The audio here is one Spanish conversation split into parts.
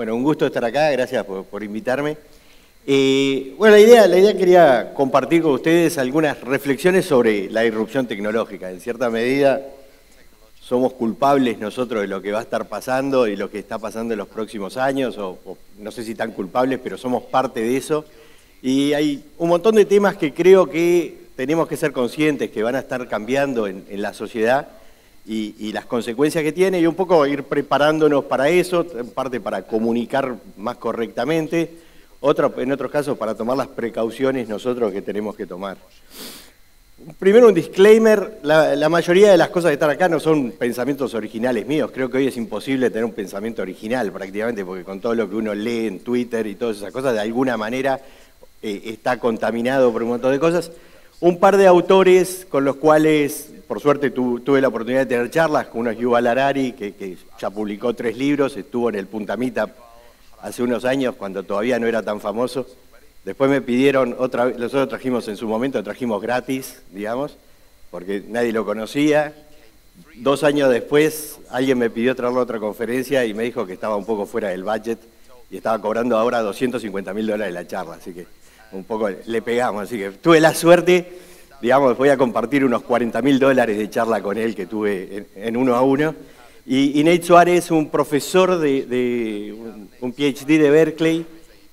Bueno, un gusto estar acá, gracias por invitarme. Bueno, la idea quería compartir con ustedes algunas reflexiones sobre la irrupción tecnológica. En cierta medida, somos culpables nosotros de lo que va a estar pasando y lo que está pasando en los próximos años, o no sé si tan culpables, pero somos parte de eso. Y hay un montón de temas que creo que tenemos que ser conscientes que van a estar cambiando en la sociedad y las consecuencias que tiene, y un poco ir preparándonos para eso, en parte para comunicar más correctamente, en otros casos para tomar las precauciones nosotros que tenemos que tomar. Primero un disclaimer, la mayoría de las cosas que están acá no son pensamientos originales míos, creo que hoy es imposible tener un pensamiento original prácticamente, porque con todo lo que uno lee en Twitter y todas esas cosas, de alguna manera está contaminado por un montón de cosas. Un par de autores con los cuales, por suerte, tuve la oportunidad de tener charlas, con uno es Yuval Harari, que ya publicó 3 libros, estuvo en el Punta Meetup hace unos años, cuando todavía no era tan famoso. Después me pidieron, nosotros trajimos en su momento, trajimos gratis, digamos, porque nadie lo conocía. 2 años después, alguien me pidió traerlo a otra conferencia y me dijo que estaba un poco fuera del budget y estaba cobrando ahora $250.000 la charla, así que un poco le pegamos. Así que tuve la suerte, digamos, voy a compartir unos $40.000 de charla con él que tuve en 1 a 1. Y Nate Suárez, un profesor un PhD de Berkeley,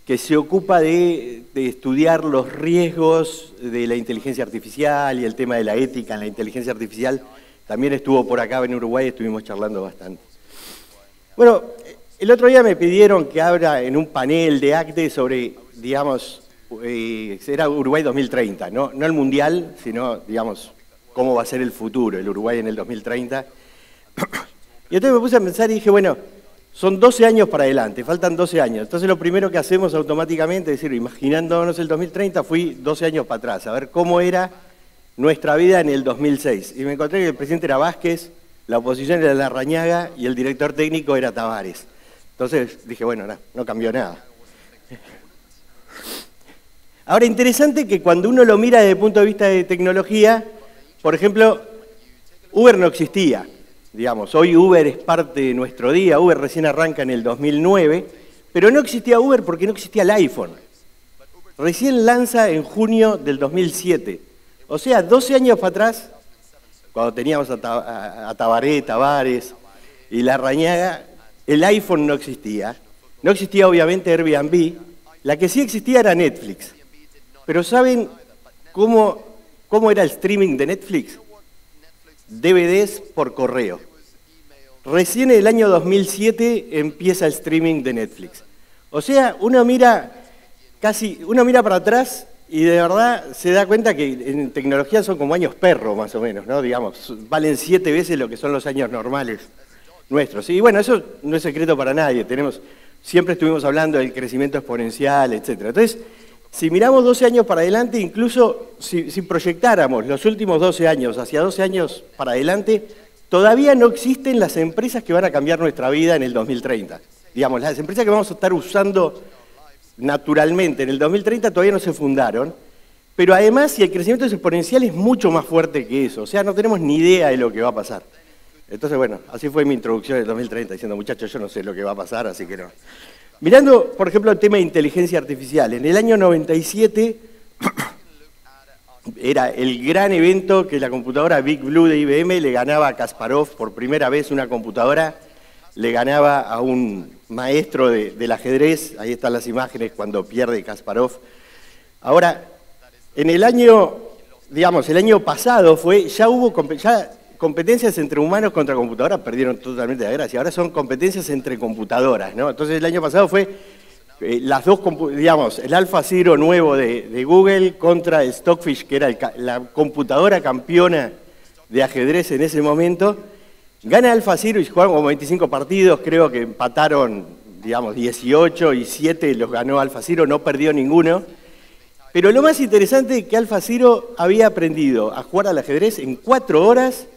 que se ocupa de estudiar los riesgos de la inteligencia artificial y el tema de la ética en la inteligencia artificial. También estuvo por acá en Uruguay, estuvimos charlando bastante. Bueno, el otro día me pidieron que abra en un panel de ACTE sobre, digamos, era Uruguay 2030, no el Mundial, sino, digamos, cómo va a ser el futuro, el Uruguay en el 2030. Y entonces me puse a pensar y dije, bueno, son 12 años para adelante, faltan 12 años. Entonces lo primero que hacemos automáticamente es decir, imaginándonos el 2030, fui 12 años para atrás, a ver cómo era nuestra vida en el 2006. Y me encontré que el presidente era Vázquez, la oposición era Larrañaga y el director técnico era Tavares. Entonces dije, bueno, no cambió nada. Ahora, interesante que cuando uno lo mira desde el punto de vista de tecnología, por ejemplo, Uber no existía. Digamos, hoy Uber es parte de nuestro día, Uber recién arranca en el 2009, pero no existía Uber porque no existía el iPhone. Recién lanza en junio del 2007. O sea, 12 años para atrás, cuando teníamos a Tavares y Larrañaga, el iPhone no existía. No existía obviamente Airbnb, la que sí existía era Netflix. Pero ¿saben cómo era el streaming de Netflix? DVDs por correo. Recién en el año 2007 empieza el streaming de Netflix. O sea, uno mira para atrás y de verdad se da cuenta que en tecnología son como años perro, más o menos, ¿no? Digamos, valen 7 veces lo que son los años normales nuestros. Y bueno, eso no es secreto para nadie. Siempre estuvimos hablando del crecimiento exponencial, etc. Entonces, si miramos 12 años para adelante, incluso si proyectáramos los últimos 12 años hacia 12 años para adelante, todavía no existen las empresas que van a cambiar nuestra vida en el 2030. Digamos, las empresas que vamos a estar usando naturalmente en el 2030 todavía no se fundaron, pero además, si el crecimiento es exponencial, es mucho más fuerte que eso. O sea, no tenemos ni idea de lo que va a pasar. Entonces, bueno, así fue mi introducción del 2030, diciendo, muchachos, yo no sé lo que va a pasar, así que no. Mirando, por ejemplo, el tema de inteligencia artificial, en el año 97 era el gran evento que la computadora Big Blue de IBM le ganaba a Kasparov, por primera vez una computadora le ganaba a un maestro del ajedrez, ahí están las imágenes cuando pierde Kasparov. Ahora, en el año pasado ya hubo competencias entre humanos contra computadoras, perdieron totalmente la gracia. Ahora son competencias entre computadoras, ¿no? Entonces el año pasado fue las dos, digamos, el AlphaZero nuevo de Google contra el Stockfish, que era la computadora campeona de ajedrez en ese momento. Gana AlphaZero y jugaron como 25 partidos, creo que empataron, digamos, 18 y 7 los ganó AlphaZero, no perdió ninguno. Pero lo más interesante es que AlphaZero había aprendido a jugar al ajedrez en 4 horas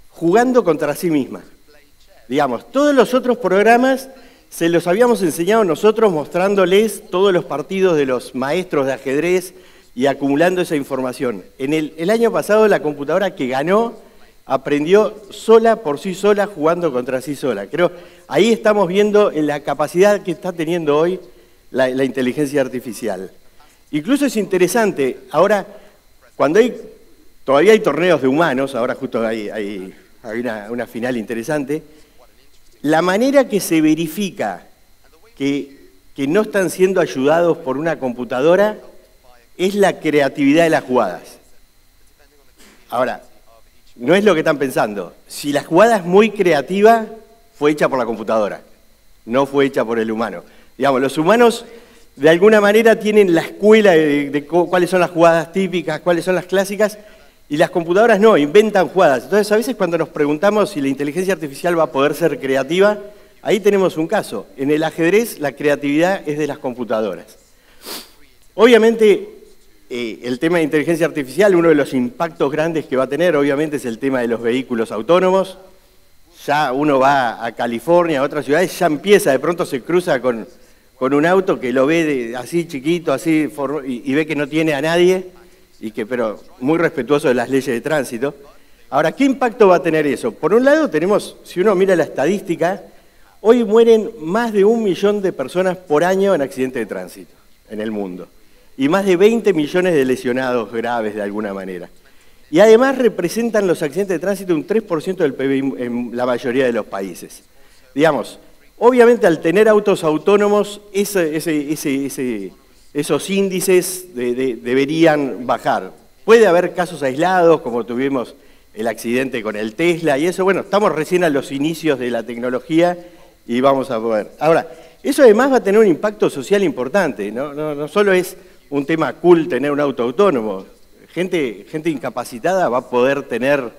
jugando contra sí misma. Digamos, todos los otros programas se los habíamos enseñado nosotros mostrándoles todos los partidos de los maestros de ajedrez y acumulando esa información. En el año pasado la computadora que ganó aprendió sola, por sí sola, jugando contra sí sola. Creo, ahí estamos viendo la capacidad que está teniendo hoy la inteligencia artificial. Incluso es interesante, ahora, cuando todavía hay torneos de humanos, ahora justo hay una final interesante, la manera que se verifica que no están siendo ayudados por una computadora es la creatividad de las jugadas. Ahora, no es lo que están pensando. Si la jugada es muy creativa, fue hecha por la computadora, no fue hecha por el humano. Digamos, los humanos de alguna manera tienen la escuela de cuáles son las jugadas típicas, cuáles son las clásicas, y las computadoras no, inventan jugadas. Entonces, a veces cuando nos preguntamos si la inteligencia artificial va a poder ser creativa, ahí tenemos un caso. En el ajedrez, la creatividad es de las computadoras. Obviamente, el tema de inteligencia artificial, uno de los impactos grandes que va a tener, obviamente, es el tema de los vehículos autónomos. Ya uno va a California, a otras ciudades, ya empieza, de pronto se cruza con un auto que lo ve así chiquito, así, y ve que no tiene a nadie, pero muy respetuoso de las leyes de tránsito. Ahora, ¿qué impacto va a tener eso? Por un lado tenemos, si uno mira la estadística, hoy mueren más de 1 millón de personas por año en accidentes de tránsito en el mundo. Y más de 20 millones de lesionados graves de alguna manera. Y además representan los accidentes de tránsito un 3% del PBI en la mayoría de los países. Digamos, obviamente al tener autos autónomos, esos índices deberían bajar. Puede haber casos aislados, como tuvimos el accidente con el Tesla y eso. Bueno, estamos recién a los inicios de la tecnología y vamos a poder. Ahora, eso además va a tener un impacto social importante. No solo es un tema cool tener un auto autónomo. Gente incapacitada va a poder tener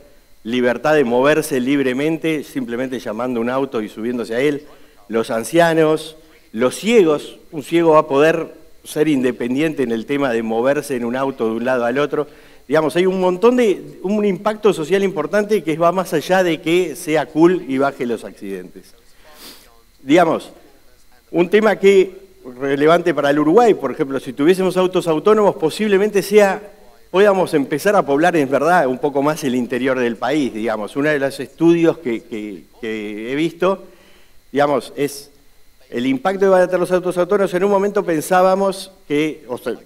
libertad de moverse libremente simplemente llamando un auto y subiéndose a él. Los ancianos, los ciegos, un ciego va a poder ser independiente en el tema de moverse en un auto de un lado al otro. Digamos, hay un impacto social importante que va más allá de que sea cool y baje los accidentes. Digamos, un tema relevante para el Uruguay, por ejemplo, si tuviésemos autos autónomos, posiblemente podamos empezar a poblar, en verdad, un poco más el interior del país, digamos. Uno de los estudios que he visto, digamos, es el impacto que van a tener los autos autónomos. En un momento pensábamos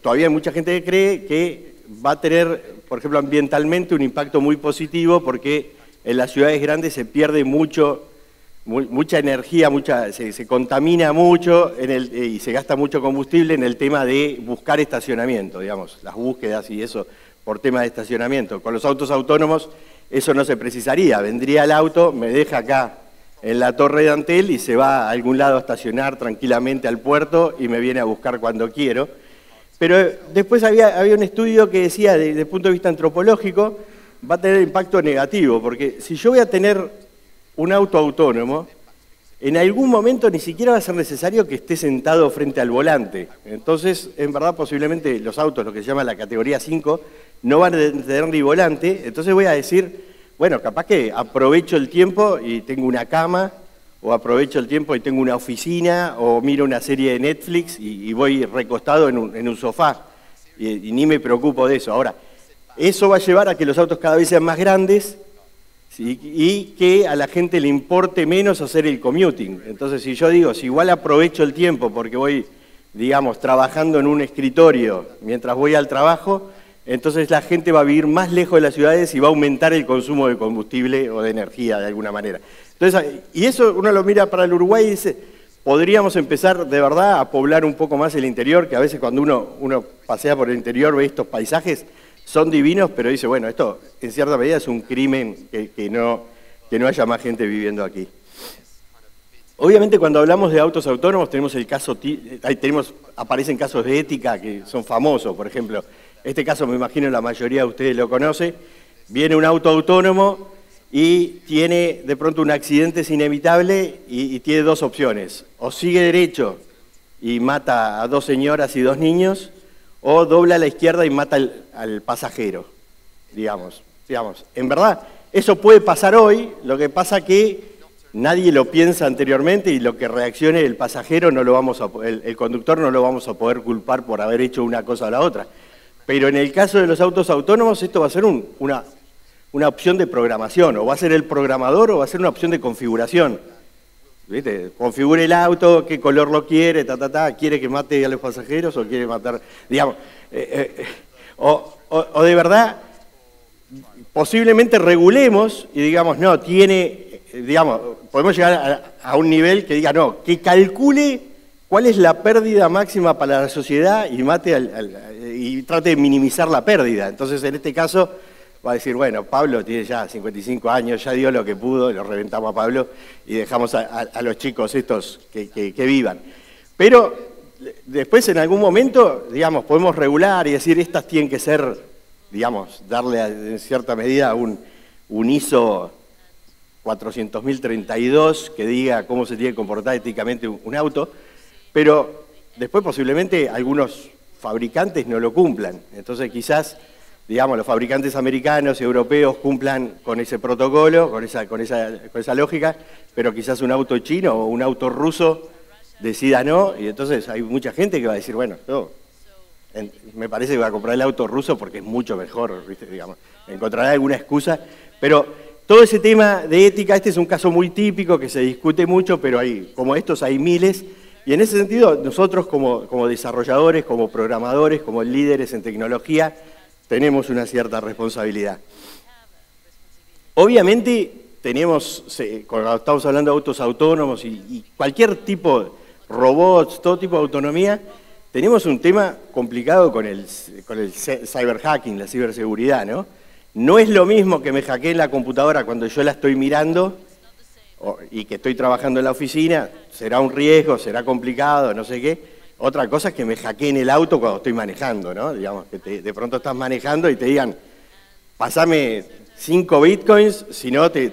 todavía hay mucha gente que cree que va a tener, por ejemplo, ambientalmente un impacto muy positivo, porque en las ciudades grandes se pierde mucha energía, se contamina mucho y se gasta mucho combustible en el tema de buscar estacionamiento, digamos, las búsquedas y eso por tema de estacionamiento. Con los autos autónomos eso no se precisaría, vendría el auto, me deja acá en la Torre de Antel y se va a algún lado a estacionar tranquilamente al puerto y me viene a buscar cuando quiero. Pero después había un estudio que decía, desde el punto de vista antropológico, va a tener impacto negativo, porque si yo voy a tener un auto autónomo, en algún momento ni siquiera va a ser necesario que esté sentado frente al volante. Entonces, en verdad, posiblemente los autos, lo que se llama la categoría 5, no van a tener ni volante. Entonces voy a decir, bueno, capaz que aprovecho el tiempo y tengo una cama, o aprovecho el tiempo y tengo una oficina, o miro una serie de Netflix y voy recostado en un sofá, y ni me preocupo de eso. Ahora, eso va a llevar a que los autos cada vez sean más grandes, ¿sí? Y que a la gente le importe menos hacer el commuting. Entonces, si yo digo, si igual aprovecho el tiempo porque voy, digamos, trabajando en un escritorio mientras voy al trabajo, entonces la gente va a vivir más lejos de las ciudades y va a aumentar el consumo de combustible o de energía de alguna manera. Entonces, y eso uno lo mira para el Uruguay y dice, podríamos empezar de verdad a poblar un poco más el interior, que a veces cuando uno pasea por el interior ve estos paisajes, son divinos, pero dice, bueno, esto en cierta medida es un crimen que no haya más gente viviendo aquí. Obviamente cuando hablamos de autos autónomos tenemos aparecen casos de ética que son famosos, por ejemplo, este caso me imagino la mayoría de ustedes lo conoce, viene un auto autónomo y tiene de pronto un accidente, es inevitable y tiene dos opciones, o sigue derecho y mata a 2 señoras y 2 niños, o dobla a la izquierda y mata al pasajero, digamos. En verdad, eso puede pasar hoy, lo que pasa que nadie lo piensa anteriormente y lo que reaccione el pasajero, el conductor no lo vamos a poder culpar por haber hecho una cosa o la otra. Pero en el caso de los autos autónomos esto va a ser una opción de programación, o va a ser el programador o va a ser una opción de configuración. ¿Viste? Configure el auto, qué color lo quiere, quiere que mate a los pasajeros o quiere matar, digamos, o de verdad, posiblemente regulemos y digamos, no, tiene, digamos, podemos llegar a un nivel que diga, no, que calcule cuál es la pérdida máxima para la sociedad y mate y trate de minimizar la pérdida. Entonces, en este caso, va a decir, bueno, Pablo tiene ya 55 años, ya dio lo que pudo, lo reventamos a Pablo y dejamos a los chicos estos que vivan. Pero después, en algún momento, digamos, podemos regular y decir, estas tienen que ser, digamos, darle en cierta medida un ISO 400.032 que diga cómo se tiene que comportar éticamente un auto, pero después posiblemente algunos fabricantes no lo cumplan. Entonces quizás, digamos, los fabricantes americanos y europeos cumplan con ese protocolo, con esa lógica, pero quizás un auto chino o un auto ruso decida no, y entonces hay mucha gente que va a decir, bueno, yo me parece que va a comprar el auto ruso porque es mucho mejor, ¿viste? Digamos, encontrará alguna excusa, pero todo ese tema de ética, este es un caso muy típico que se discute mucho, pero como estos hay miles, y en ese sentido nosotros como desarrolladores, como programadores, como líderes en tecnología, tenemos una cierta responsabilidad. Obviamente tenemos, cuando estamos hablando de autos autónomos y cualquier tipo, robots, todo tipo de autonomía, tenemos un tema complicado con el cyberhacking, la ciberseguridad, ¿no? No es lo mismo que me hackeen la computadora cuando yo la estoy mirando y que estoy trabajando en la oficina, será un riesgo, será complicado, no sé qué. Otra cosa es que me hackeen el auto cuando estoy manejando, ¿no? Digamos, que de pronto estás manejando y te digan, pasame 5 bitcoins, si no te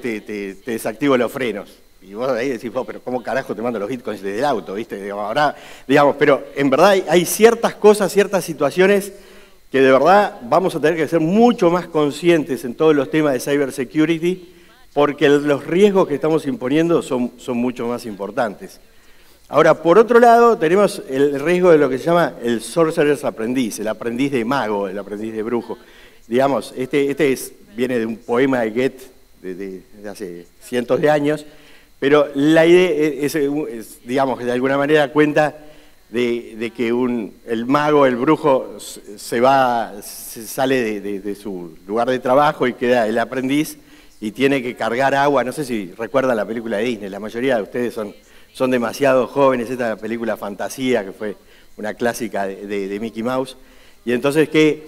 desactivo los frenos. Y vos ahí decís, pero ¿cómo carajo te mando los bitcoins desde el auto? ¿Viste? Ahora, digamos, pero en verdad hay ciertas cosas, ciertas situaciones que de verdad vamos a tener que ser mucho más conscientes en todos los temas de cybersecurity, porque los riesgos que estamos imponiendo son mucho más importantes. Ahora, por otro lado, tenemos el riesgo de lo que se llama el sorcerer's aprendiz, el aprendiz de mago, el aprendiz de brujo. Digamos, viene de un poema de Goethe de hace cientos de años, pero la idea es, digamos, que de alguna manera cuenta de que el mago, el brujo, sale de su lugar de trabajo y queda el aprendiz y tiene que cargar agua. No sé si recuerdan la película de Disney, la mayoría de ustedes son demasiado jóvenes, esta película Fantasía, que fue una clásica de Mickey Mouse, y entonces que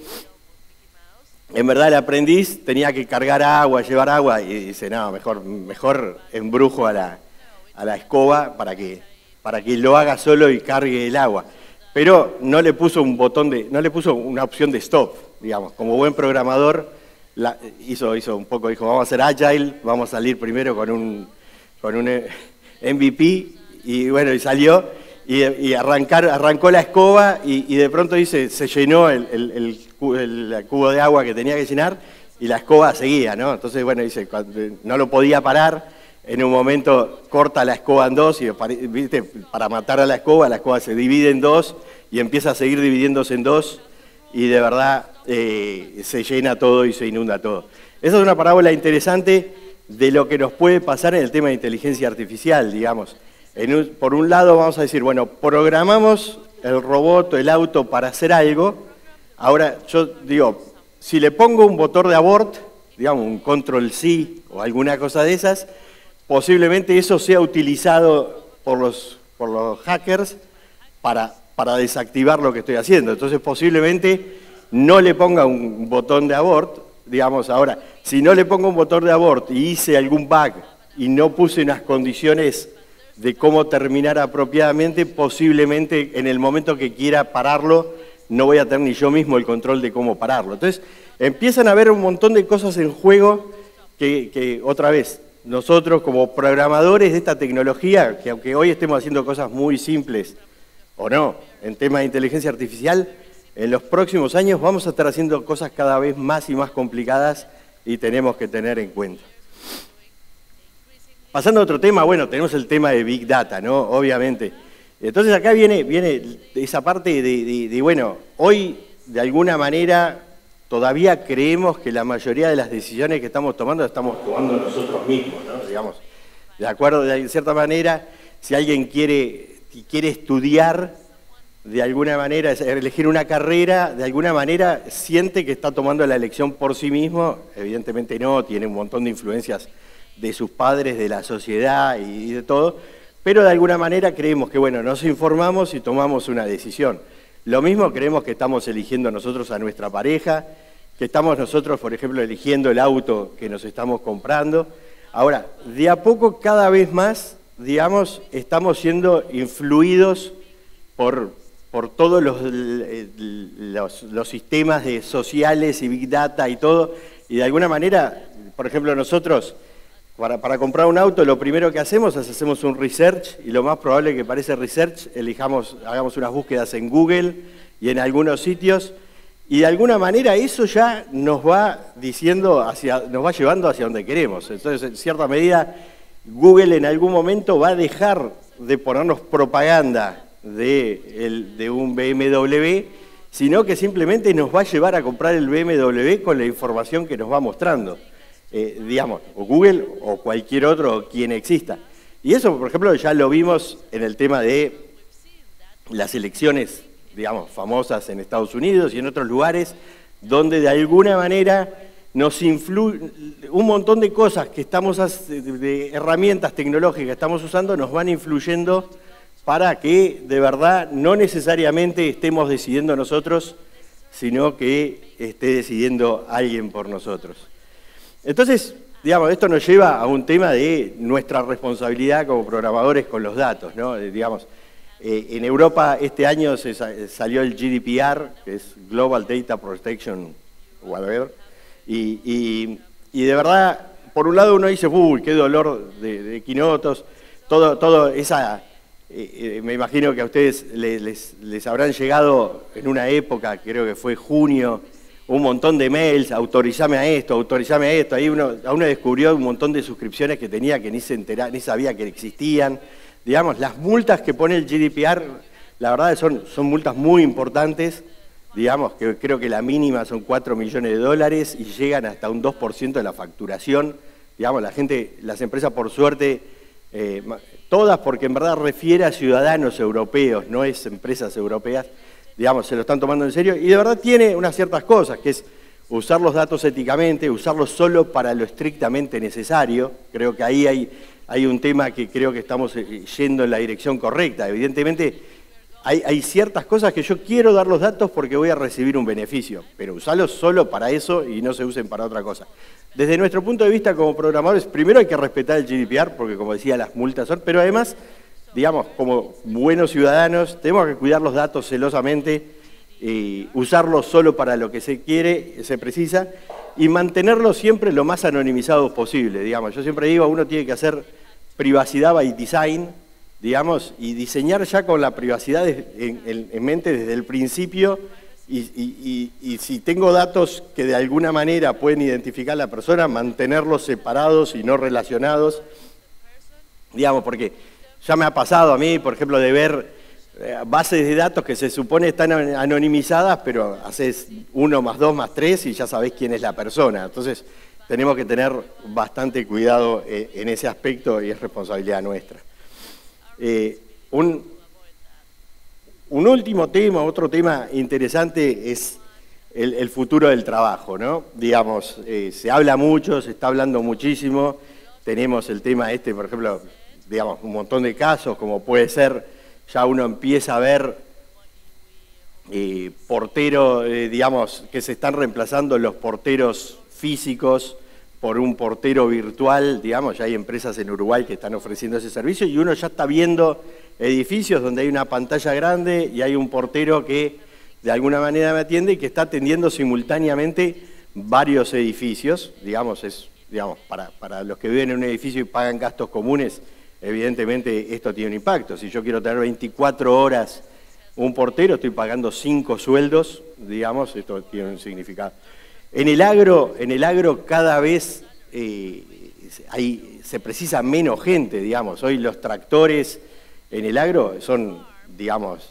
en verdad el aprendiz tenía que cargar agua, llevar agua, y dice, no, mejor embrujo a la escoba para que lo haga solo y cargue el agua. Pero no le puso una opción de stop, digamos. Como buen programador, hizo un poco, dijo, vamos a ser agile, vamos a salir primero con un MVP, y bueno, y salió, y arrancó la escoba, y de pronto dice, se llenó el cubo de agua que tenía que llenar, y la escoba seguía, ¿no? Entonces, bueno, dice, no lo podía parar, en un momento corta la escoba en dos, y ¿viste? Para matar a la escoba se divide en dos, y empieza a seguir dividiéndose en dos, y de verdad se llena todo y se inunda todo. Esa es una parábola interesante de lo que nos puede pasar en el tema de inteligencia artificial, digamos. Por un lado vamos a decir, bueno, programamos el robot o el auto para hacer algo. Ahora, yo digo, si le pongo un botón de abort, digamos, un control-C o alguna cosa de esas, posiblemente eso sea utilizado por los hackers para desactivar lo que estoy haciendo. Entonces, posiblemente no le ponga un botón de abort, digamos. Ahora, si no le pongo un botón de abort y hice algún bug y no puse unas condiciones de cómo terminar apropiadamente, posiblemente en el momento que quiera pararlo, no voy a tener ni yo mismo el control de cómo pararlo. Entonces, empiezan a haber un montón de cosas en juego que otra vez, nosotros como programadores de esta tecnología, que aunque hoy estemos haciendo cosas muy simples, o no, en temas de inteligencia artificial, en los próximos años vamos a estar haciendo cosas cada vez más y más complicadas y tenemos que tener en cuenta. Pasando a otro tema, bueno, tenemos el tema de Big Data, ¿no? Obviamente. Entonces acá viene esa parte de bueno, hoy de alguna manera todavía creemos que la mayoría de las decisiones que estamos tomando nosotros mismos, ¿no? Digamos, de acuerdo, de cierta manera, si alguien quiere estudiar, de alguna manera, elegir una carrera, de alguna manera siente que está tomando la elección por sí mismo, evidentemente no, tiene un montón de influencias de sus padres, de la sociedad y de todo, pero de alguna manera creemos que, bueno, nos informamos y tomamos una decisión. Lo mismo creemos que estamos eligiendo nosotros a nuestra pareja, que estamos nosotros, por ejemplo, eligiendo el auto que nos estamos comprando. Ahora, de a poco, cada vez más, digamos, estamos siendo influidos por todos los sistemas sociales y Big Data y todo, y de alguna manera, por ejemplo, nosotros, para comprar un auto, lo primero que hacemos es hacemos un research, y lo más probable que para ese research hagamos unas búsquedas en Google y en algunos sitios, y de alguna manera eso ya nos va nos va llevando hacia donde queremos. Entonces, en cierta medida, Google en algún momento va a dejar de ponernos propaganda de un BMW, sino que simplemente nos va a llevar a comprar el BMW con la información que nos va mostrando, digamos, o Google o cualquier otro, quien exista. Y eso, por ejemplo, ya lo vimos en el tema de las elecciones, digamos, famosas en Estados Unidos y en otros lugares, donde de alguna manera nos influye un montón de cosas que de herramientas tecnológicas que estamos usando, nos van influyendo para que de verdad no necesariamente estemos decidiendo nosotros, sino que esté decidiendo alguien por nosotros. Entonces, digamos, esto nos lleva a un tema de nuestra responsabilidad como programadores con los datos, ¿no? Digamos, en Europa este año salió el GDPR, que es Global Data Protection, whatever, y de verdad, por un lado uno dice, uy, qué dolor de quinotos, todo esa... me imagino que a ustedes les habrán llegado en una época, creo que fue junio, un montón de mails, autorizame a esto, ahí uno descubrió un montón de suscripciones que tenía que ni sabía que existían. Digamos, las multas que pone el GDPR, la verdad son multas muy importantes, digamos, que creo que la mínima son 4 millones de dólares y llegan hasta un 2% de la facturación. Digamos, las empresas por suerte... todas, porque en verdad refiere a ciudadanos europeos, no es empresas europeas, digamos, se lo están tomando en serio, y de verdad tiene unas ciertas cosas, que es usar los datos éticamente, usarlos solo para lo estrictamente necesario. Creo que ahí hay un tema que creo que estamos yendo en la dirección correcta. Evidentemente, hay ciertas cosas que yo quiero dar los datos porque voy a recibir un beneficio, pero usarlos solo para eso y no se usen para otra cosa. Desde nuestro punto de vista como programadores, primero hay que respetar el GDPR, porque como decía, las multas son, pero además, digamos, como buenos ciudadanos, tenemos que cuidar los datos celosamente, usarlos solo para lo que se quiere, se precisa, y mantenerlos siempre lo más anonimizados posible, digamos. Yo siempre digo, uno tiene que hacer privacidad by design, digamos, y diseñar ya con la privacidad en mente desde el principio. Y si tengo datos que de alguna manera pueden identificar a la persona, mantenerlos separados y no relacionados, digamos, porque ya me ha pasado a mí, por ejemplo, de ver bases de datos que se supone están anonimizadas, pero haces 1 más 2 más 3 y ya sabés quién es la persona. Entonces, tenemos que tener bastante cuidado en ese aspecto y es responsabilidad nuestra. Un último tema, otro tema interesante es el futuro del trabajo, ¿no? Digamos, se habla mucho, se está hablando muchísimo, tenemos el tema por ejemplo, digamos, un montón de casos, como puede ser, ya uno empieza a ver porteros, digamos, que se están reemplazando los porteros físicos por un portero virtual, digamos, ya hay empresas en Uruguay que están ofreciendo ese servicio y uno ya está viendo edificios donde hay una pantalla grande y hay un portero que de alguna manera me atiende y que está atendiendo simultáneamente varios edificios, digamos, para los que viven en un edificio y pagan gastos comunes, evidentemente esto tiene un impacto. Si yo quiero tener 24 horas un portero, estoy pagando 5 sueldos, digamos, esto tiene un significado. En el agro cada vez se precisa menos gente, digamos. Hoy los tractores en el agro son, digamos,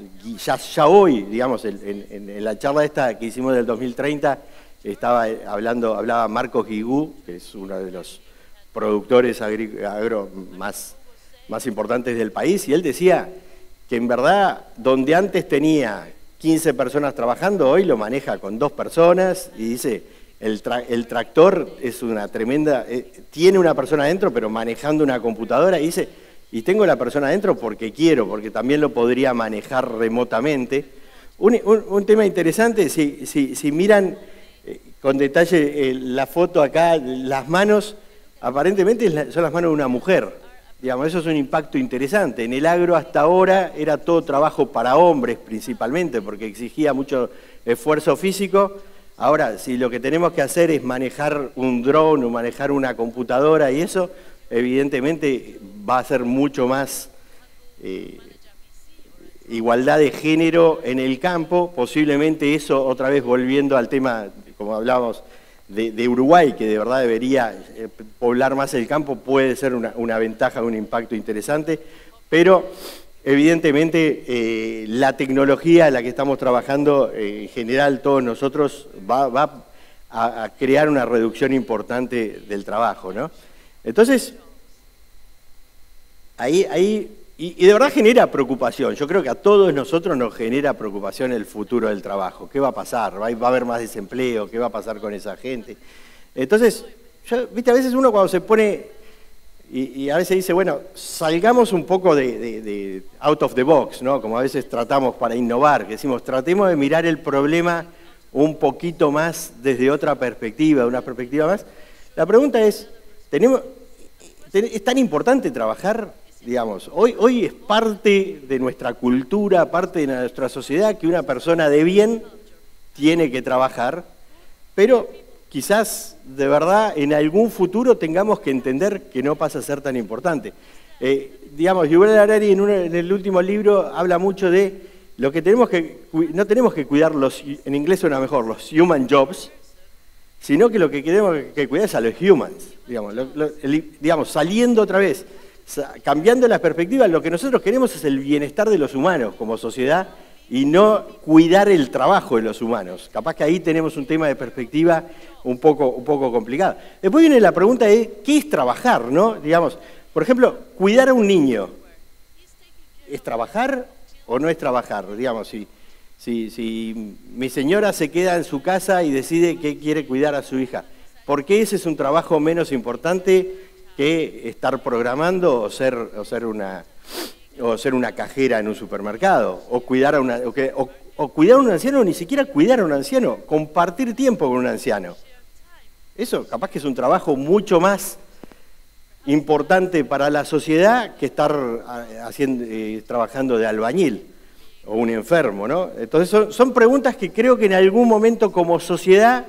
ya hoy, digamos, en la charla esta que hicimos del 2030, hablaba Marcos Guigú, que es uno de los productores agro más importantes del país, y él decía que en verdad, donde antes tenía 15 personas trabajando, hoy lo maneja con 2 personas, y dice, el tractor es una tremenda, tiene una persona adentro, pero manejando una computadora, y dice, y tengo la persona adentro porque quiero, porque también lo podría manejar remotamente. Un tema interesante, si miran con detalle la foto acá, las manos, aparentemente son las manos de una mujer. Digamos, eso es un impacto interesante. En el agro hasta ahora era todo trabajo para hombres principalmente, porque exigía mucho esfuerzo físico. Ahora, si lo que tenemos que hacer es manejar un dron o manejar una computadora y eso, evidentemente va a ser mucho más igualdad de género en el campo. Posiblemente eso, otra vez volviendo al tema, como hablábamos, de Uruguay, que de verdad debería poblar más el campo, puede ser una ventaja, un impacto interesante, pero evidentemente la tecnología en la que estamos trabajando, en general todos nosotros, va a crear una reducción importante del trabajo, ¿no? Entonces, y de verdad genera preocupación. Yo creo que a todos nosotros nos genera preocupación el futuro del trabajo. ¿Qué va a pasar? ¿Va a haber más desempleo? ¿Qué va a pasar con esa gente? Entonces, viste, a veces uno cuando se pone, y a veces dice, bueno, salgamos un poco de out of the box, ¿no? Como a veces tratamos para innovar, que decimos, tratemos de mirar el problema un poquito más desde otra perspectiva, una perspectiva más. La pregunta es, ¿es tan importante trabajar? Digamos, hoy es parte de nuestra cultura, parte de nuestra sociedad, que una persona de bien tiene que trabajar, pero quizás de verdad en algún futuro tengamos que entender que no pasa a ser tan importante. Digamos, Yuval Harari en el último libro habla mucho de lo que no tenemos que cuidar en inglés suena mejor, los human jobs, sino que lo que tenemos que cuidar es a los humans, digamos, saliendo otra vez. Cambiando la perspectiva, lo que nosotros queremos es el bienestar de los humanos como sociedad y no cuidar el trabajo de los humanos. Capaz que ahí tenemos un tema de perspectiva un poco complicado. Después viene la pregunta de ¿qué es trabajar? ¿No? Digamos, por ejemplo, cuidar a un niño, ¿es trabajar o no es trabajar? Digamos, si mi señora se queda en su casa y decide que quiere cuidar a su hija, ¿por qué ese es un trabajo menos importante que estar programando o ser una cajera en un supermercado, o cuidar a un anciano, o ni siquiera cuidar a un anciano, compartir tiempo con un anciano? Eso capaz que es un trabajo mucho más importante para la sociedad que estar trabajando de albañil o un enfermo, ¿no? Entonces son preguntas que creo que en algún momento como sociedad,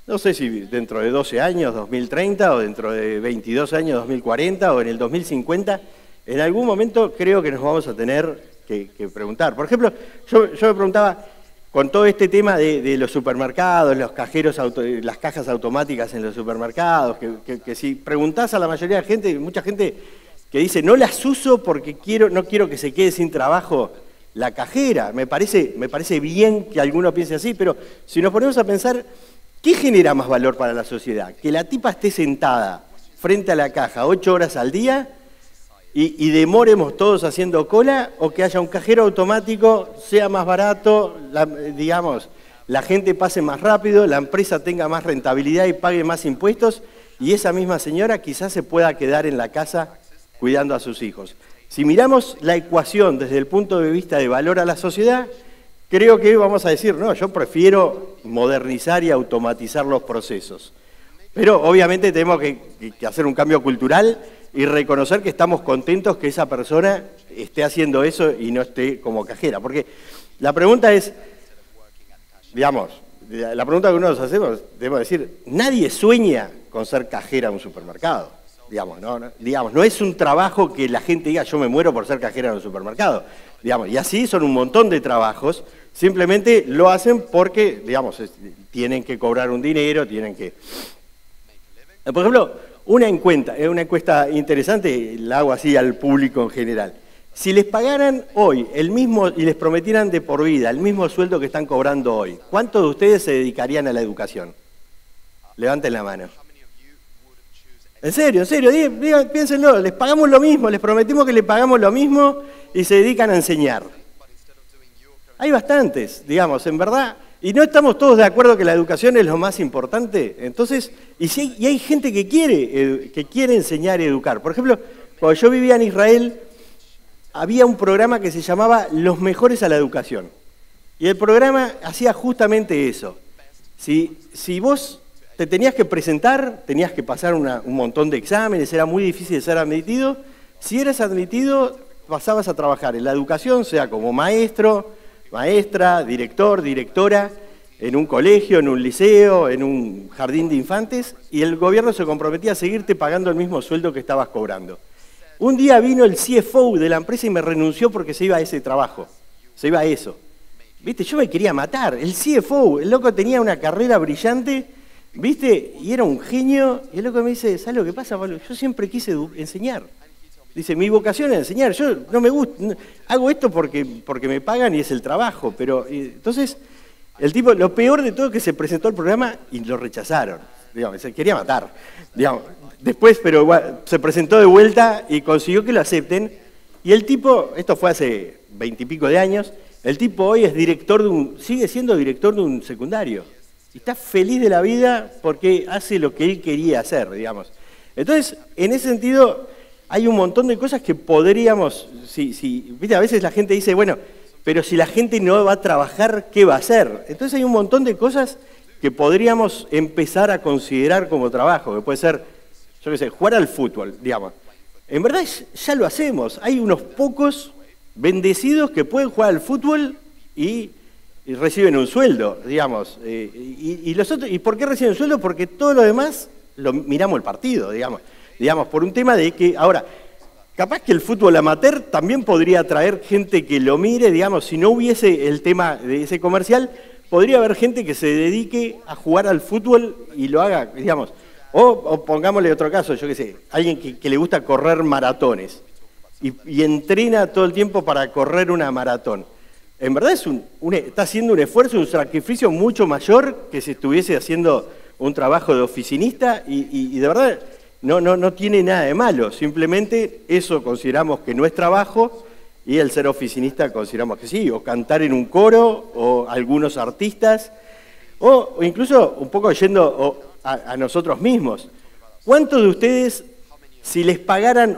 no sé si dentro de 12 años, 2030, o dentro de 22 años, 2040, o en el 2050, en algún momento creo que nos vamos a tener que preguntar. Por ejemplo, yo me preguntaba, con todo este tema de los supermercados, los cajeros, las cajas automáticas en los supermercados, que si preguntás a la mayoría de gente, mucha gente que dice, no las uso porque no quiero que se quede sin trabajo la cajera. Me parece bien que alguno piense así, pero si nos ponemos a pensar, ¿qué genera más valor para la sociedad? ¿Que la tipa esté sentada frente a la caja 8 horas al día y demoremos todos haciendo cola, o que haya un cajero automático, sea más barato, la gente pase más rápido, la empresa tenga más rentabilidad y pague más impuestos, y esa misma señora quizás se pueda quedar en la casa cuidando a sus hijos? Si miramos la ecuación desde el punto de vista de valor a la sociedad, creo que vamos a decir, no, yo prefiero modernizar y automatizar los procesos. Pero obviamente tenemos que hacer un cambio cultural y reconocer que estamos contentos que esa persona esté haciendo eso y no esté como cajera. Porque la pregunta es, la pregunta que nos hacemos, debemos decir, nadie sueña con ser cajera en un supermercado. No es un trabajo que la gente diga, yo me muero por ser cajera en un supermercado. Y así son un montón de trabajos, simplemente lo hacen porque, tienen que cobrar un dinero, tienen que... Por ejemplo, una encuesta interesante, la hago así al público en general. Si les pagaran hoy el mismo y les prometieran de por vida el mismo sueldo que están cobrando hoy, ¿cuántos de ustedes se dedicarían a la educación? Levanten la mano. En serio, piénsenlo, les pagamos lo mismo, les prometimos que les pagamos lo mismo y se dedican a enseñar. Hay bastantes, digamos, en verdad, y no estamos todos de acuerdo que la educación es lo más importante. Entonces, y hay gente que quiere enseñar y educar. Por ejemplo, cuando yo vivía en Israel, había un programa que se llamaba Los Mejores a la Educación. Y el programa hacía justamente eso. Si vos te tenías que presentar, tenías que pasar un montón de exámenes, era muy difícil de ser admitido. Si eras admitido, pasabas a trabajar en la educación, sea como maestro, maestra, director, directora, en un colegio, en un liceo, en un jardín de infantes, y el gobierno se comprometía a seguirte pagando el mismo sueldo que estabas cobrando. Un día vino el CFO de la empresa y me renunció porque se iba a ese trabajo, se iba a eso. ¿Viste? Yo me quería matar. El CFO, el loco tenía una carrera brillante, ¿viste? Y era un genio. Y el loco me dice, ¿sabes lo que pasa, Pablo? Yo siempre quise enseñar. Dice, mi vocación es enseñar. Yo no me gusta, hago esto porque me pagan y es el trabajo. Pero entonces, el tipo, lo peor de todo es que se presentó al programa y lo rechazaron. Digamos, se quería matar. Digamos, después, pero se presentó de vuelta y consiguió que lo acepten. Y el tipo, esto fue hace 20 y pico de años, el tipo hoy es sigue siendo director de un secundario. Y está feliz de la vida porque hace lo que él quería hacer, digamos. Entonces, en ese sentido, hay un montón de cosas que podríamos, ¿viste? A veces la gente dice, bueno, pero si la gente no va a trabajar, ¿qué va a hacer? Entonces hay un montón de cosas que podríamos empezar a considerar como trabajo, que puede ser, yo qué sé, jugar al fútbol, digamos. En verdad ya lo hacemos, hay unos pocos bendecidos que pueden jugar al fútbol y reciben un sueldo, digamos. Y los otros, ¿y por qué reciben un sueldo? Porque todo lo demás lo miramos el partido, digamos, por un tema de que, ahora, capaz que el fútbol amateur también podría atraer gente que lo mire, digamos, si no hubiese el tema de ese comercial, podría haber gente que se dedique a jugar al fútbol y lo haga, digamos. O pongámosle otro caso, yo qué sé, alguien que le gusta correr maratones y entrena todo el tiempo para correr una maratón. En verdad está haciendo un esfuerzo, un sacrificio mucho mayor que si estuviese haciendo un trabajo de oficinista y de verdad no tiene nada de malo. Simplemente eso consideramos que no es trabajo y el ser oficinista consideramos que sí, o cantar en un coro, o algunos artistas, o incluso un poco yendo a nosotros mismos. ¿Cuántos de ustedes, si les pagaran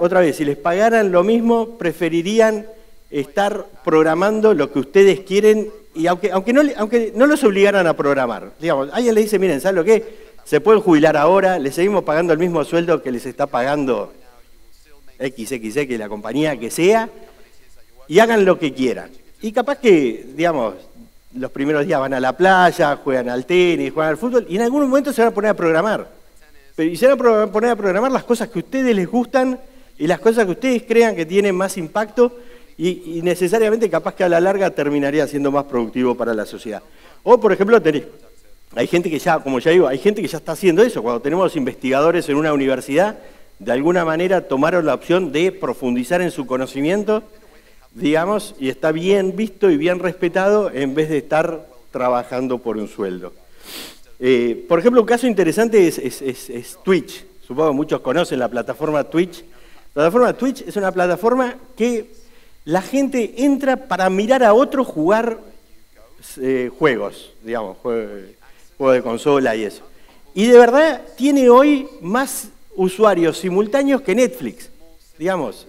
lo mismo, preferirían estar programando lo que ustedes quieren, y aunque no los obligaran a programar? Digamos, alguien le dice, miren, ¿saben lo que? Se pueden jubilar ahora, les seguimos pagando el mismo sueldo que les está pagando XXX, la compañía que sea, y hagan lo que quieran. Y capaz que, digamos, los primeros días van a la playa, juegan al tenis, juegan al fútbol, y en algún momento se van a poner a programar. Y se van a poner a programar las cosas que a ustedes les gustan y las cosas que ustedes crean que tienen más impacto y necesariamente capaz que a la larga terminaría siendo más productivo para la sociedad. O, por ejemplo, hay gente que ya, como ya digo, hay gente que ya está haciendo eso. Cuando tenemos investigadores en una universidad, de alguna manera tomaron la opción de profundizar en su conocimiento, digamos, y está bien visto y bien respetado en vez de estar trabajando por un sueldo. Por ejemplo, un caso interesante es Twitch. Supongo que muchos conocen la plataforma Twitch. La plataforma Twitch es una plataforma que la gente entra para mirar a otros jugar juegos, digamos, juegos de consola y eso. Y de verdad tiene hoy más usuarios simultáneos que Netflix, digamos.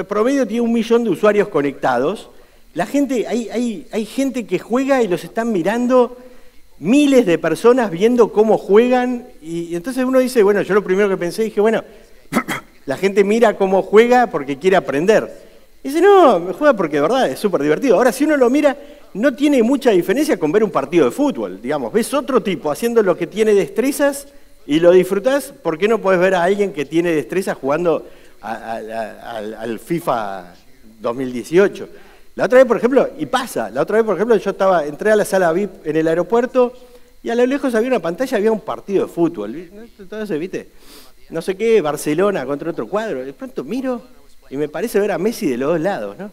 Promedio tiene 1 millón de usuarios conectados. La gente, hay gente que juega y los están mirando, miles de personas viendo cómo juegan, y entonces uno dice, bueno, yo lo primero que pensé, dije, bueno, la gente mira cómo juega porque quiere aprender. Y dice, no, me juega porque de verdad es súper divertido. Ahora, si uno lo mira, no tiene mucha diferencia con ver un partido de fútbol, digamos. Ves otro tipo haciendo lo que tiene destrezas y lo disfrutás. ¿Por qué no podés ver a alguien que tiene destrezas jugando al FIFA 2018? La otra vez, por ejemplo, yo entré a la sala VIP en el aeropuerto y a lo lejos había una pantalla, había un partido de fútbol. Entonces, ¿viste? No sé qué, Barcelona contra otro cuadro. De pronto miro y me parece ver a Messi de los dos lados, ¿no?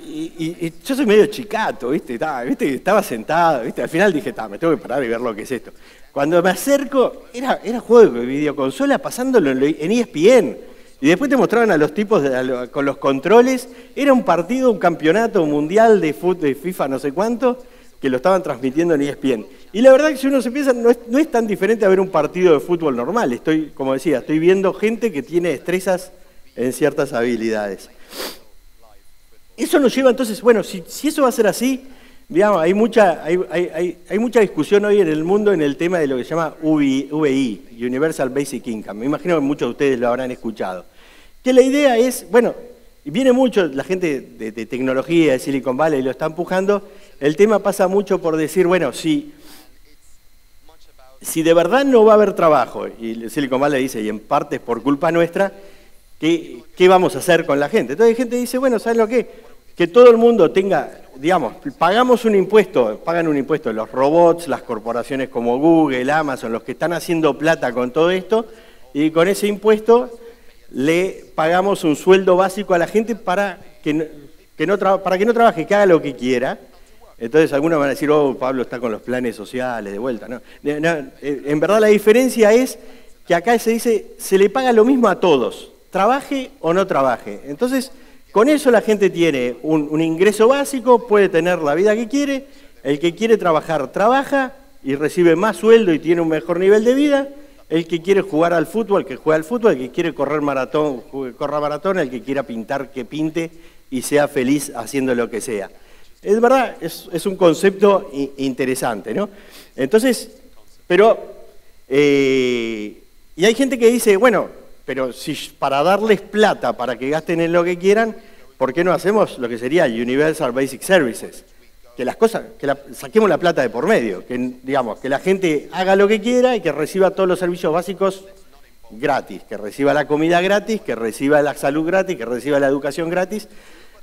Y yo soy medio chicato, ¿viste? Estaba sentado, ¿viste? Al final dije, me tengo que parar y ver lo que es esto. Cuando me acerco, era juego de videoconsola pasándolo en ESPN. Y después te mostraban a los tipos con los controles. Era un partido, un campeonato mundial de fútbol, de FIFA no sé cuánto, que lo estaban transmitiendo en ESPN. Y la verdad que si uno se piensa, no es tan diferente a ver un partido de fútbol normal. Como decía, estoy viendo gente que tiene destrezas en ciertas habilidades. Eso nos lleva entonces, bueno, si eso va a ser así, digamos, hay mucha discusión hoy en el mundo en el tema de lo que se llama UBI, Universal Basic Income. Me imagino que muchos de ustedes lo habrán escuchado. Que la idea es, bueno, viene mucho, la gente de tecnología de Silicon Valley lo está empujando, el tema pasa mucho por decir, bueno, si de verdad no va a haber trabajo, y Silicon Valley dice, y en parte es por culpa nuestra, ¿qué vamos a hacer con la gente? Entonces hay gente que dice, bueno, ¿saben lo que? Que todo el mundo tenga, digamos, pagan un impuesto los robots, las corporaciones como Google, Amazon, los que están haciendo plata con todo esto, y con ese impuesto le pagamos un sueldo básico a la gente para que no trabaje, que haga lo que quiera. Entonces algunos van a decir, oh, Pablo está con los planes sociales de vuelta. No, en verdad la diferencia es que acá se dice, se le paga lo mismo a todos, trabaje o no trabaje. Entonces, con eso la gente tiene un ingreso básico, puede tener la vida que quiere, el que quiere trabajar, trabaja y recibe más sueldo y tiene un mejor nivel de vida, el que quiere jugar al fútbol, que juega al fútbol, el que quiere correr maratón, corra maratón, el que quiera pintar, que pinte y sea feliz haciendo lo que sea. Es verdad, es un concepto interesante, ¿no? Entonces, y hay gente que dice, bueno, pero si para darles plata para que gasten en lo que quieran, ¿por qué no hacemos lo que sería Universal Basic Services? Saquemos la plata de por medio, que la gente haga lo que quiera y que reciba todos los servicios básicos gratis, que reciba la comida gratis, que reciba la salud gratis, que reciba la educación gratis.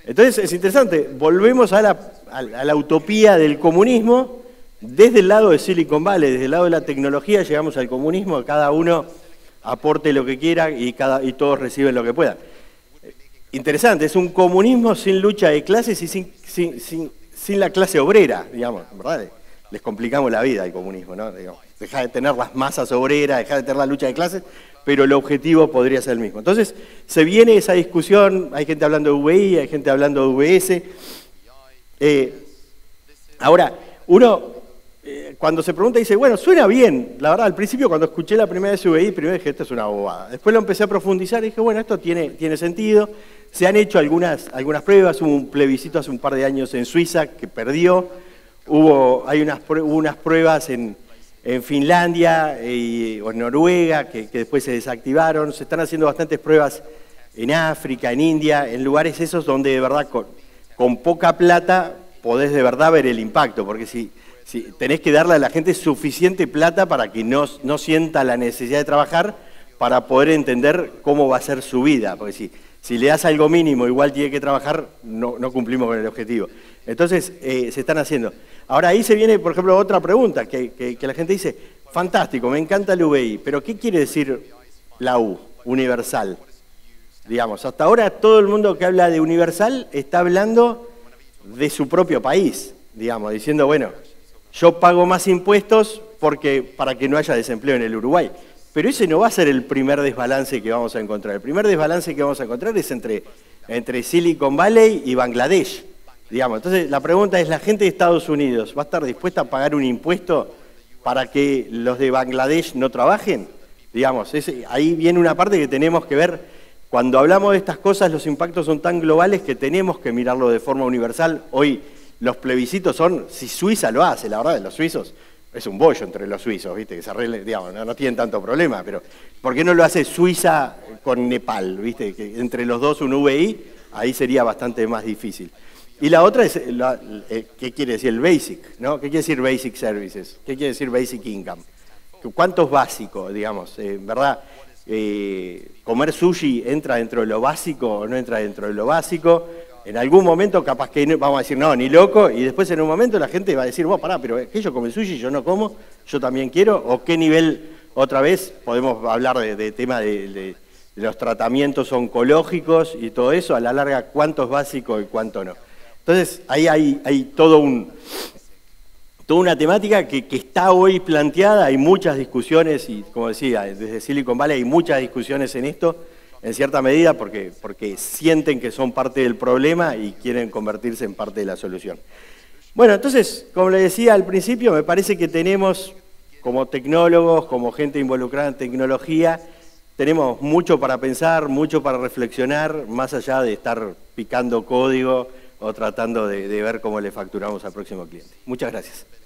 Entonces es interesante, volvemos a la utopía del comunismo, desde el lado de Silicon Valley, desde el lado de la tecnología llegamos al comunismo, cada uno aporte lo que quiera y todos reciben lo que puedan. Interesante, es un comunismo sin lucha de clases y sin la clase obrera, digamos, ¿verdad? Les complicamos la vida al comunismo, ¿no? Dejar de tener las masas obreras, dejar de tener la lucha de clases, pero el objetivo podría ser el mismo. Entonces, se viene esa discusión, hay gente hablando de VI, hay gente hablando de VS. Ahora, uno cuando se pregunta dice, bueno, suena bien. La verdad, al principio cuando escuché la primera vez VI, primero dije, esto es una bobada. Después lo empecé a profundizar y dije, bueno, esto tiene sentido. Se han hecho algunas pruebas, hubo un plebiscito hace un par de años en Suiza que perdió. Hubo unas pruebas en Finlandia o en Noruega que después se desactivaron. Se están haciendo bastantes pruebas en África, en India, en lugares esos donde de verdad con poca plata podés de verdad ver el impacto, porque si tenés que darle a la gente suficiente plata para que no sienta la necesidad de trabajar para poder entender cómo va a ser su vida, porque si le das algo mínimo, igual tiene que trabajar, no cumplimos con el objetivo. Entonces, se están haciendo. Ahora, ahí se viene, por ejemplo, otra pregunta, que la gente dice, fantástico, me encanta el VI, pero ¿qué quiere decir la U, universal? Digamos, hasta ahora todo el mundo que habla de universal está hablando de su propio país, digamos, diciendo, bueno, yo pago más impuestos para que no haya desempleo en el Uruguay. Pero ese no va a ser el primer desbalance que vamos a encontrar. El primer desbalance que vamos a encontrar es entre Silicon Valley y Bangladesh. Digamos. Entonces, la pregunta es, ¿la gente de Estados Unidos va a estar dispuesta a pagar un impuesto para que los de Bangladesh no trabajen? Digamos, ahí viene una parte que tenemos que ver. Cuando hablamos de estas cosas, los impactos son tan globales que tenemos que mirarlo de forma universal. Hoy los plebiscitos son, si Suiza lo hace, la verdad, los suizos, es un bollo entre los suizos, ¿viste? Que se arregle, digamos, no tienen tanto problema, pero ¿por qué no lo hace Suiza con Nepal, ¿viste? Que entre los dos un VI, ahí sería bastante más difícil. Y la otra es, ¿qué quiere decir el basic? ¿No? ¿Qué quiere decir basic services? ¿Qué quiere decir basic income? ¿Cuánto es básico, digamos? ¿Verdad? ¿Comer sushi entra dentro de lo básico o no entra dentro de lo básico? En algún momento capaz que vamos a decir, no, ni loco, y después en un momento la gente va a decir, vos pará, pero que ellos comen sushi, yo no como, yo también quiero, o qué nivel, otra vez, podemos hablar de tema de los tratamientos oncológicos y todo eso, a la larga cuánto es básico y cuánto no. Entonces, ahí hay toda una temática que está hoy planteada, hay muchas discusiones, y como decía, desde Silicon Valley hay muchas discusiones en esto, en cierta medida porque sienten que son parte del problema y quieren convertirse en parte de la solución. Bueno, entonces, como le decía al principio, me parece que tenemos, como tecnólogos, como gente involucrada en tecnología, tenemos mucho para pensar, mucho para reflexionar, más allá de estar picando código o tratando de ver cómo le facturamos al próximo cliente. Muchas gracias.